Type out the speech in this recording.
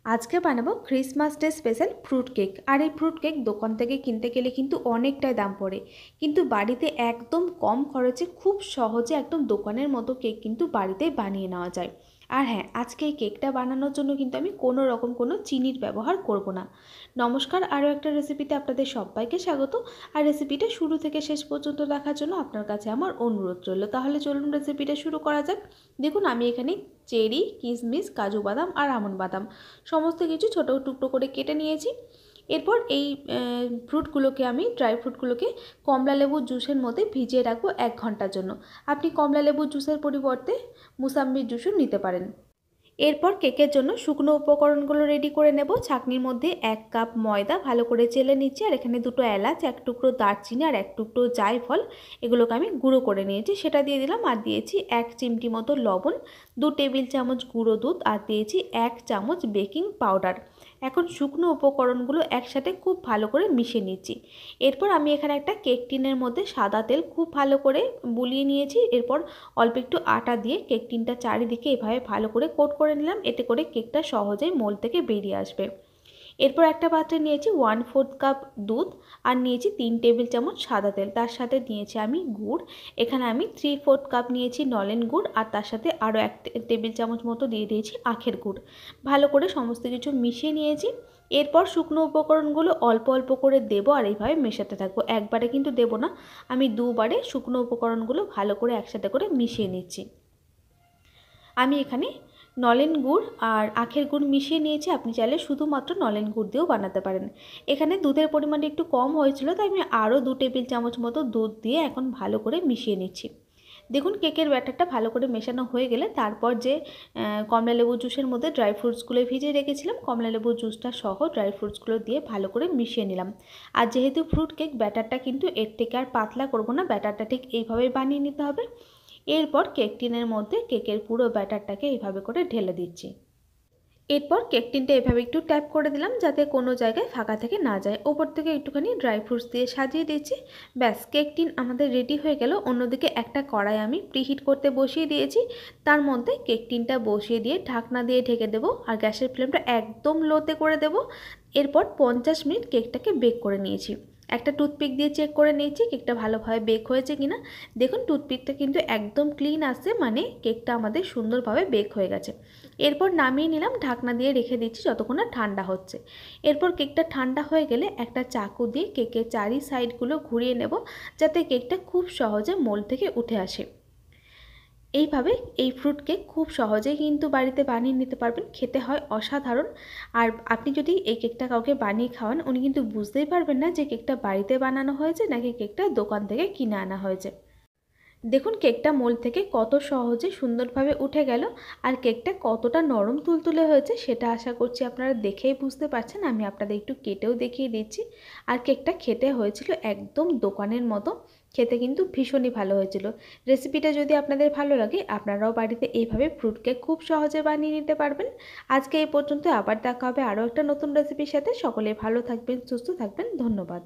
আজকে বানাবো Christmas day special fruit cake. আর এই ফ্রুট কেক দোকান থেকে কিনতে গেলে কিন্তু অনেকটাই দাম পড়ে, কিন্তু বাড়িতে একদম কম খরচে খুব সহজে একদম দোকানের মতো কেক কিন্তু বাড়িতেই বানিয়ে নেওয়া যায়। আর হ্যাঁ, আজকে এই কেকটা বানানোর জন্য কিন্তু আমি কোনো রকম কোনো চিনির ব্যবহার করব না। নমস্কার, আরও একটা রেসিপিতে আপনাদের সবাইকে স্বাগত। আর রেসিপিটা শুরু থেকে শেষ পর্যন্ত দেখার জন্য আপনার কাছে আমার অনুরোধ রইল। তাহলে চলুন রেসিপিটা শুরু করা যাক। দেখুন, আমি এখানে চেরি, কিশমিশ, কাজু বাদাম আর আমন্ড বাদাম সমস্ত কিছু ছোটো টুকরো করে কেটে নিয়েছি। এরপর এই ফ্রুটগুলোকে আমি ড্রাই ফ্রুটগুলোকে কমলা লেবুর জুসের মধ্যে ভিজিয়ে রাখবো 1 ঘন্টার জন্য। আপনি কমলা লেবুর জুসের পরিবর্তে মুসাম্বির জুসও নিতে পারেন। এরপর কেকের জন্য শুকনো উপকরণগুলো রেডি করে নেব। ছাঁকনির মধ্যে 1 কাপ ময়দা ভালো করে চেলে নিচ্ছি, আর এখানে 2টো এলাচ, 1 টুকরো দারচিনি আর 1 টুকরো জায়ফল, এগুলোকে আমি গুঁড়ো করে নিয়েছি, সেটা দিয়ে দিলাম। আর দিয়েছি 1 চিমটি মতো লবণ, 2 টেবিল চামচ গুঁড়ো দুধ আর দিয়েছি 1 চামচ বেকিং পাউডার। এখন শুকনো উপকরণগুলো একসাথে খুব ভালো করে মিশিয়ে নিচ্ছি। এরপর আমি এখানে একটা কেক টিনের মধ্যে সাদা তেল খুব ভালো করে বুলিয়ে নিয়েছি। এরপর অল্প একটু আটা দিয়ে কেক টিনটা চারিদিকে এভাবে ভালো করে কোট করে নিলাম, এতে করে কেকটা সহজেই মোল্ড থেকে বেরিয়ে আসবে। এরপর একটা পাত্রে নিয়েছি 1/4 কাপ দুধ আর নিয়েছি 3 টেবিল চামচ সাদা তেল, তার সাথে নিয়েছি আমি গুড়। এখানে আমি 3/4 কাপ নিয়েছি নলেন গুড়, আর তার সাথে আরও 1 টেবিল চামচ মতো দিয়ে দিয়েছি আখের গুড়। ভালো করে সমস্ত কিছু মিশিয়ে নিয়েছি। এরপর শুকনো উপকরণগুলো অল্প অল্প করে দেবো আর এইভাবে মেশাতে থাকবো, একবারে কিন্তু দেবো না। আমি দুবারে শুকনো উপকরণগুলো ভালো করে একসাথে করে মিশিয়ে নিচ্ছি। আমি এখানে নলেন গুড় আর আখের গুড় মিশিয়ে নিয়েছি, আপনি চাইলে শুধুমাত্র নলেন গুড় দিয়েও বানাতে পারেন। এখানে দুধের পরিমাণটা একটু কম হয়েছিল, তাই আমি আরও 2 টেবিল চামচ মতো দুধ দিয়ে এখন ভালো করে মিশিয়ে নিচ্ছি। দেখুন, কেকের ব্যাটারটা ভালো করে মেশানো হয়ে গেলে তারপর যে কমলা লেবু জুসের মধ্যে ড্রাই ফ্রুটসগুলো ভিজিয়ে রেখেছিলাম, কমলা লেবু জুসটা সহ ড্রাই ফ্রুটসগুলো দিয়ে ভালো করে মিশিয়ে নিলাম। আর যেহেতু ফ্রুট কেক, ব্যাটারটা কিন্তু এর থেকে আর পাতলা করব না, ব্যাটারটা ঠিক এইভাবেই বানিয়ে নিতে হবে। এরপর কেক টিনের মধ্যে কেকের পুরো ব্যাটারটাকে এইভাবে করে ঢেলে দিচ্ছি। এরপর কেক টিনটা এভাবে একটু ট্যাপ করে দিলাম, যাতে কোনো জায়গায় ফাঁকা থেকে না যায়। ওপর থেকে একটুখানি ড্রাই ফ্রুটস দিয়ে সাজিয়ে দিচ্ছি। ব্যাস, কেক টিন আমাদের রেডি হয়ে গেল। অন্যদিকে একটা কড়াই আমি প্রিহিট করতে বসিয়ে দিয়েছি, তার মধ্যে কেক টিনটা বসিয়ে দিয়ে ঢাকনা দিয়ে ঢেকে দেবো, আর গ্যাসের ফ্লেমটা একদম লোতে করে দেব। এরপর 50 মিনিট কেকটাকে বেক করে নিয়েছি। একটা টুথপিক দিয়ে চেক করে নিয়েছি কেকটা ভালোভাবে বেক হয়েছে কিনা। দেখুন, টুথপিকটা কিন্তু একদম ক্লিন আসছে, মানে কেকটা আমাদের সুন্দরভাবে বেক হয়ে গেছে। এরপর নামিয়ে নিলাম, ঢাকনা দিয়ে রেখে দিচ্ছি যতক্ষণ না ঠান্ডা হচ্ছে। এরপর কেকটা ঠান্ডা হয়ে গেলে একটা চাকু দিয়ে কেকের চারি সাইডগুলো ঘুরিয়ে নেব, যাতে কেকটা খুব সহজে মোল্ড থেকে উঠে আসে। এইভাবে এই ফ্রুট কেক খুব সহজেই কিন্তু বাড়িতে বানিয়ে নিতে পারবেন, খেতে হয় অসাধারণ। আর আপনি যদি এই কেকটা কাউকে বানিয়ে খাওয়ান, উনি কিন্তু বুঝতেই পারবেন না যে কেকটা বাড়িতে বানানো হয়েছে নাকি কেকটা দোকান থেকে কিনে আনা হয়েছে। দেখুন, কেকটা মোল্ড থেকে কত সহজে সুন্দরভাবে উঠে গেল, আর কেকটা কতটা নরম তুলতুলে হয়েছে সেটা আশা করছি আপনারা দেখেই বুঝতে পারছেন। আমি আপনাদের একটু কেটেও দেখিয়ে দিচ্ছি। আর কেকটা খেতে হয়েছিল একদম দোকানের মতো, খেতে কিন্তু ভীষণই ভালো হয়েছিল। রেসিপিটা যদি আপনাদের ভালো লাগে, আপনারাও বাড়িতে এইভাবে ফ্রুট কেক খুব সহজে বানিয়ে নিতে পারবেন। আজকে এই পর্যন্ত, আবার দেখা হবে আরও একটা নতুন রেসিপির সাথে। সকলে ভালো থাকবেন, সুস্থ থাকবেন, ধন্যবাদ।